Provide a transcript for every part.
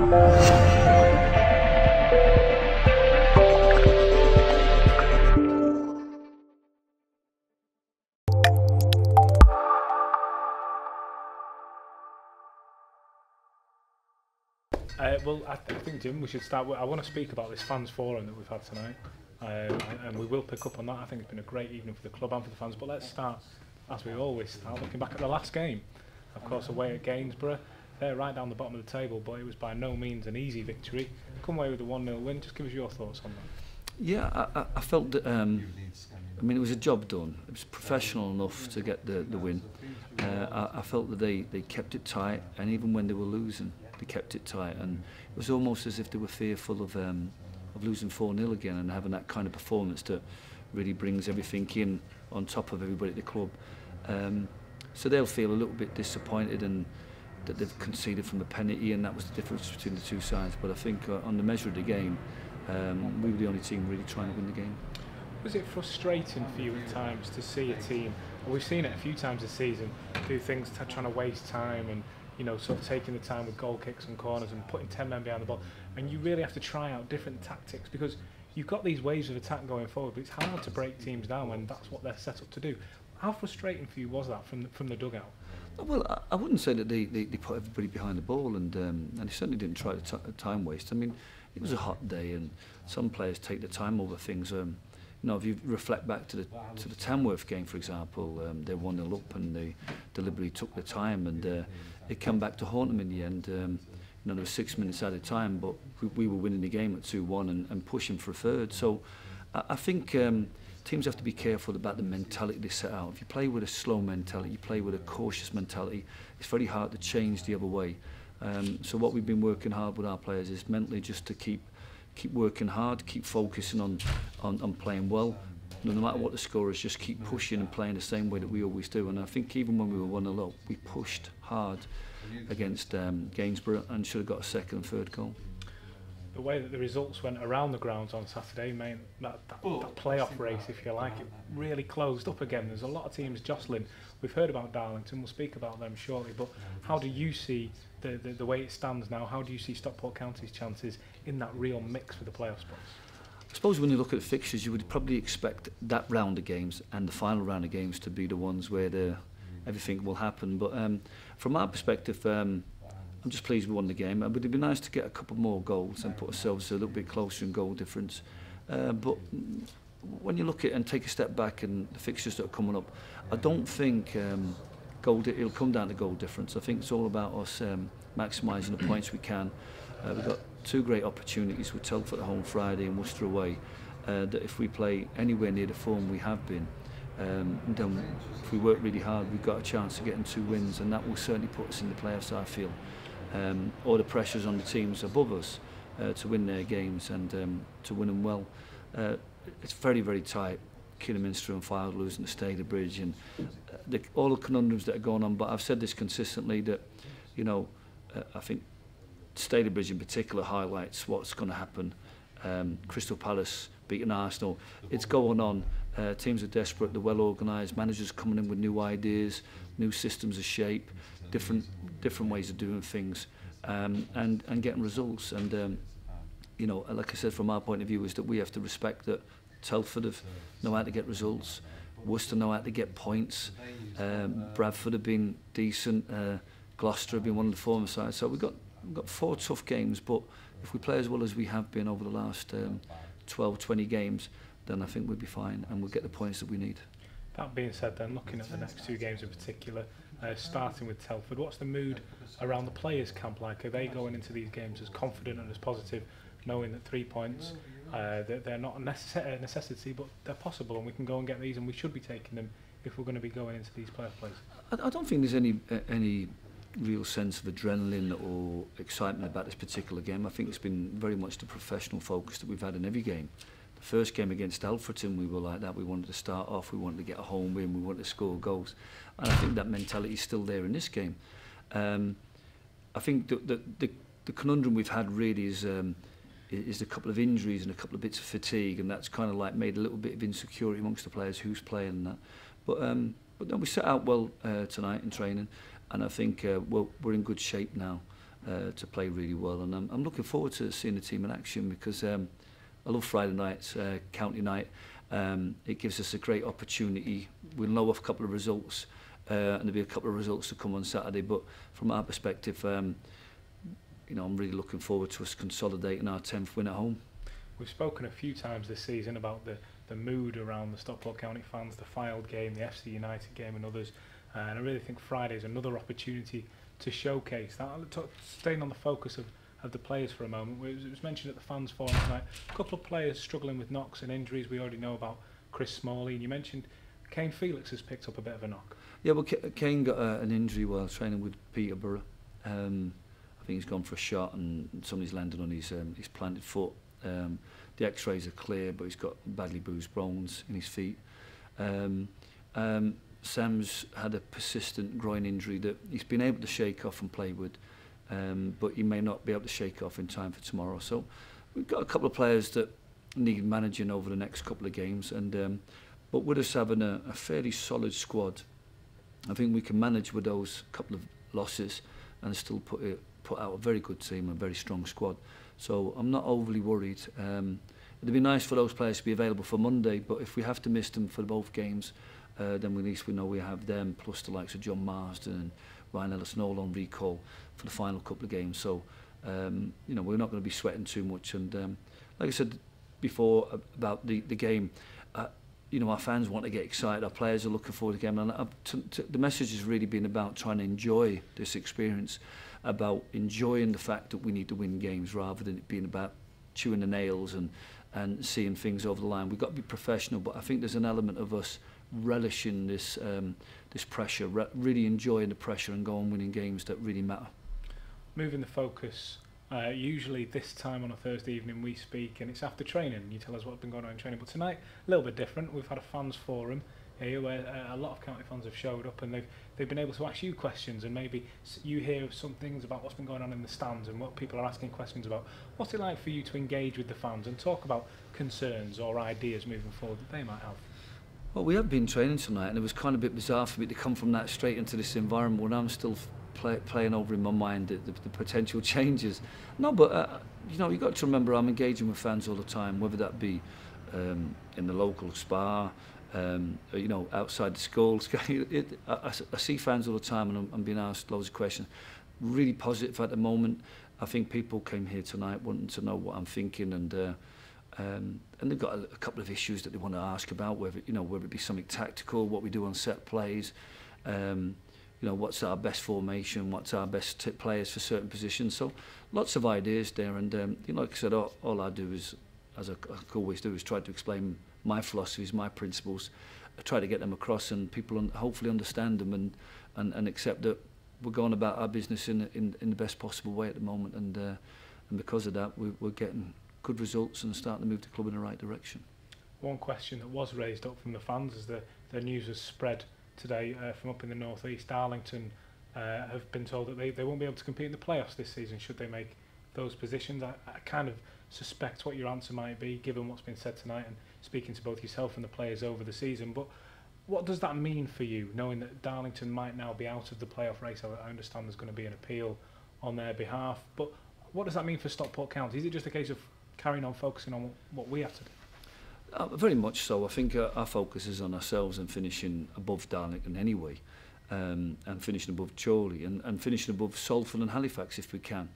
Well, I think, Jim, we should start with, I want to speak about this fans forum that we've had tonight, and we will pick up on that. I think it's been a great evening for the club and for the fans, but let's start, as we always start, looking back at the last game. Of course, away at Gainsborough. They're right down the bottom of the table, but it was by no means an easy victory. Come away with a 1-0 win. Just give us your thoughts on that. Yeah, I felt that, I mean, it was a job done. It was professional enough to get the win. I felt that they kept it tight, and even when they were losing, they kept it tight, and it was almost as if they were fearful of losing 4-0 again, and having that kind of performance that really brings everything in on top of everybody at the club. So they'll feel a little bit disappointed and that they've conceded from the penalty, and that was the difference between the two sides. But I think on the measure of the game, we were the only team really trying to win the game. Was it frustrating for you at times to see a team, and we've seen it a few times this season, do things trying to waste time and, you know, sort of taking the time with goal kicks and corners and putting 10 men behind the ball, and you really have to try out different tactics because you've got these waves of attack going forward, but it's hard to break teams down when that's what they're set up to do. How frustrating for you was that from the dugout? Well, I wouldn't say that they put everybody behind the ball, and they certainly didn't try to time waste. I mean, it was a hot day, and some players take the time over things. You know, if you reflect back to the Tamworth game, for example, they 1-0 up and they deliberately took the time, and it came back to haunt them in the end. You know, there was 6 minutes at a time, but we were winning the game at 2-1 and pushing for a third. So I think teams have to be careful about the mentality they set out. If you play with a slow mentality, you play with a cautious mentality, it's very hard to change the other way. So what we've been working hard with our players is mentally just to keep working hard, keep focusing on playing well. No matter what the score is, just keep pushing and playing the same way that we always do. And I think even when we were 1-0 up, we pushed hard against Gainsborough and should have got a second and third goal. The way that the results went around the grounds on Saturday, mate, that playoff race, if you like, it really closed up again. There's a lot of teams jostling. We've heard about Darlington, we'll speak about them shortly, but how do you see the way it stands now? How do you see Stockport County's chances in that real mix for the playoff spots? I suppose when you look at the fixtures, you would probably expect that round of games and the final round of games to be the ones where everything will happen. But from our perspective, I'm just pleased we won the game. But it'd be nice to get a couple more goals and put ourselves a little bit closer in goal difference. But when you look at it and take a step back and the fixtures that are coming up, I don't think it'll come down to goal difference. I think it's all about us maximising the points we can. We've got two great opportunities with Telford at home Friday and Worcester away. That if we play anywhere near the form we have been, then if we work really hard, we've got a chance of getting 2 wins, and that will certainly put us in the playoffs, I feel. All the pressures on the teams above us to win their games and to win them well. It's very, very tight. Kidderminster and Fylde losing to Stader Bridge, and all the conundrums that are going on. But I've said this consistently that, you know, I think Stader Bridge in particular highlights what's going to happen. Crystal Palace beating Arsenal. It's going on. Teams are desperate. They're well organised. Managers coming in with new ideas, new systems of shape, different ways of doing things, and getting results. And you know, like I said, from our point of view, is that we have to respect that Telford know how to get results. Worcester know how to get points. Bradford have been decent. Gloucester have been one of the former sides. So we've got 4 tough games, but if we play as well as we have been over the last 12, 20 games, then I think we'll be fine and we'll get the points that we need. That being said then, looking at the next 2 games in particular, starting with Telford, what's the mood around the players' camp like? Are they going into these games as confident and as positive, knowing that 3 points, they're not a necessity, but they're possible, and we can go and get these, and we should be taking them if we're going to be going into these playoff plays? I don't think there's any real sense of adrenaline or excitement about this particular game. I think it's been very much the professional focus that we've had in every game. The first game against Altrincham, we were like that. We wanted to start off, we wanted to get a home win, we wanted to score goals. And I think that mentality is still there in this game. I think the conundrum we've had really is a couple of injuries and a couple of bits of fatigue, and that's kind of like made a little bit of insecurity amongst the players who's playing and that. But then we set out well tonight in training, and I think we're in good shape now. to play really well, and I'm looking forward to seeing the team in action because I love Friday nights, county night. It gives us a great opportunity. We'll know of a couple of results, and there'll be a couple of results to come on Saturday. But from our perspective, you know, I'm really looking forward to us consolidating our 10th win at home. We've spoken a few times this season about the mood around the Stockport County fans, the Fylde game, the FC United game, and others. And I really think Friday is another opportunity to showcase that. Staying on the focus of the players for a moment, it was mentioned at the fans forum tonight, a couple of players struggling with knocks and injuries. We already know about Chris Smalley, and you mentioned Kane Felix has picked up a bit of a knock. Yeah, well, Kane got an injury while training with Peterborough. I think he's gone for a shot and somebody's landed on his planted foot. The x-rays are clear, but he's got badly bruised bones in his feet. Sam's had a persistent groin injury that he's been able to shake off and play with, but he may not be able to shake off in time for tomorrow. So we've got a couple of players that need managing over the next couple of games, and but with us having a fairly solid squad, I think we can manage with those couple of losses and still put out a very good team, a very strong squad. So I'm not overly worried. It'd be nice for those players to be available for Monday, but if we have to miss them for both games, then at least we know we have them, plus the likes of John Marsden and Ryan Ellison all on recall for the final couple of games. So, you know, we're not going to be sweating too much. And like I said before about the game, you know, our fans want to get excited, our players are looking forward to the game. And the message has really been about trying to enjoy this experience, about enjoying the fact that we need to win games rather than it being about chewing the nails and seeing things over the line. We've got to be professional, but I think there's an element of us relishing this pressure, really enjoying the pressure and going winning games that really matter. Moving the focus, usually this time on a Thursday evening we speak and it's after training and you tell us what's been going on in training, but tonight a little bit different. We've had a fans forum here where a lot of county fans have showed up and they've been able to ask you questions, and maybe you hear some things about what's been going on in the stands and what people are asking questions about. What's it like for you to engage with the fans and talk about concerns or ideas moving forward that they might have? Well, we have been training tonight, and it was kind of a bit bizarre for me to come from that straight into this environment when I'm still playing over in my mind the potential changes. No, but you know, you've got to remember I'm engaging with fans all the time, whether that be in the local spa, you know, outside the schools. I see fans all the time, and I'm being asked loads of questions. Really positive at the moment. I think people came here tonight wanting to know what I'm thinking, and they've got a couple of issues that they want to ask about, whether it be something tactical, what we do on set plays, you know, what's our best formation, what's our best players for certain positions. So lots of ideas there, and you know, like I said, all I do is, as I always do, is try to explain my philosophies, my principles. I try to get them across, and people hopefully understand them and accept that we're going about our business in the best possible way at the moment, and because of that, we're getting good results and starting to move the club in the right direction. One question that was raised up from the fans as the news was spread today from up in the northeast. Darlington have been told that they won't be able to compete in the playoffs this season should they make those positions. I kind of suspect what your answer might be, given what's been said tonight and speaking to both yourself and the players over the season. But what does that mean for you, knowing that Darlington might now be out of the playoff race? I understand there's going to be an appeal on their behalf, but what does that mean for Stockport County? Is it just a case of carrying on focusing on what we have to do? Very much so. I think our focus is on ourselves and finishing above Darlington anyway, and finishing above Chorley and finishing above Salford and Halifax if we can.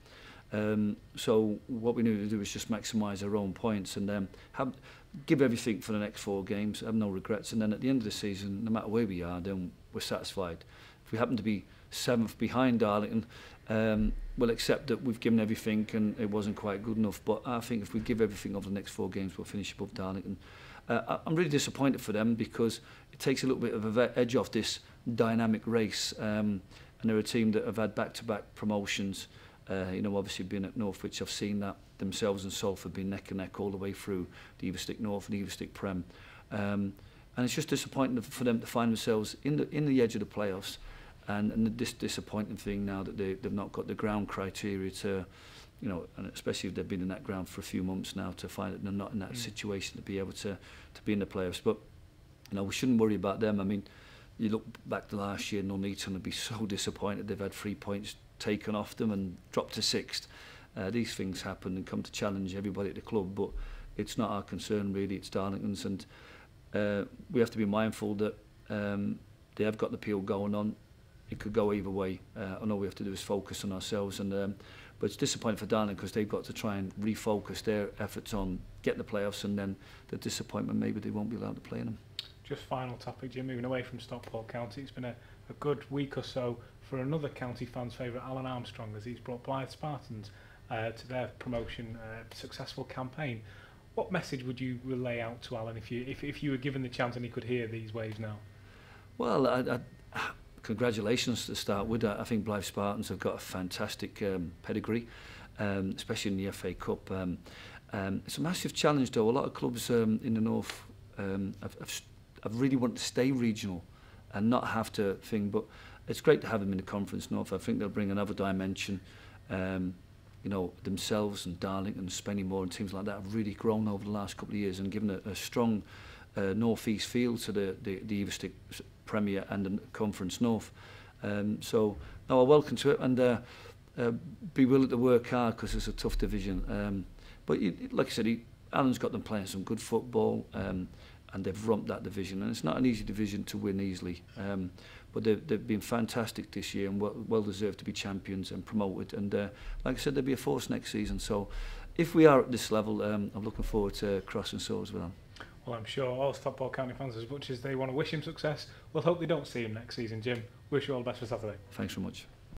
So what we need to do is just maximise our own points and give everything for the next 4 games, have no regrets, and then at the end of the season, no matter where we are, then we're satisfied. If we happen to be 7th behind Darlington, we'll accept that we've given everything and it wasn't quite good enough, but I think if we give everything over the next 4 games, we'll finish above Darlington. I'm really disappointed for them because it takes a little bit of an edge off this dynamic race, and they're a team that have had back-to-back promotions. You know, obviously being at Northwich, I've seen that themselves and Salford being neck and neck all the way through the Everstick North and Everstick Prem, and it's just disappointing for them to find themselves in the edge of the playoffs, and this disappointing thing now that they've not got the ground criteria to, you know, and especially if they've been in that ground for a few months now, to find that they're not in that situation to be able to be in the playoffs. But you know, we shouldn't worry about them. I mean, you look back to last year, Nuneaton would be so disappointed. They've had 3 points taken off them and dropped to 6th. These things happen and come to challenge everybody at the club, but it's not our concern really, it's Darlington's, and we have to be mindful that they have got the appeal going on. It could go either way. All we have to do is focus on ourselves, and but it's disappointing for Darlington because they've got to try and refocus their efforts on getting the playoffs, and then the disappointment, maybe they won't be allowed to play in them. Just final topic, Jim, moving away from Stockport County, it's been a good week or so for another county fan's favourite, Alan Armstrong, as he's brought Blythe Spartans to their promotion successful campaign. What message would you relay out to Alan if you were given the chance and he could hear these waves now? Well, congratulations to start with. I think Blythe Spartans have got a fantastic pedigree, especially in the FA Cup. It's a massive challenge though. A lot of clubs in the north have really wanted to stay regional and not have to think, but it's great to have them in the Conference North. I think they'll bring another dimension. You know, themselves and Darlington and Spennymoor and teams like that have really grown over the last couple of years and given a strong north-east feel to the Everstick Premier and the Conference North. So, no, I welcome to it, and be willing to work hard because it's a tough division. But like I said, Alan's got them playing some good football, and they've romped that division, and it's not an easy division to win easily. But they've been fantastic this year and well deserved to be champions and promoted. And like I said, they'll be a force next season. So if we are at this level, I'm looking forward to crossing swords with them. Well, I'm sure all Stockport County fans, as much as they want to wish him success, will hope they don't see him next season. Jim, wish you all the best for Saturday. Thanks very much.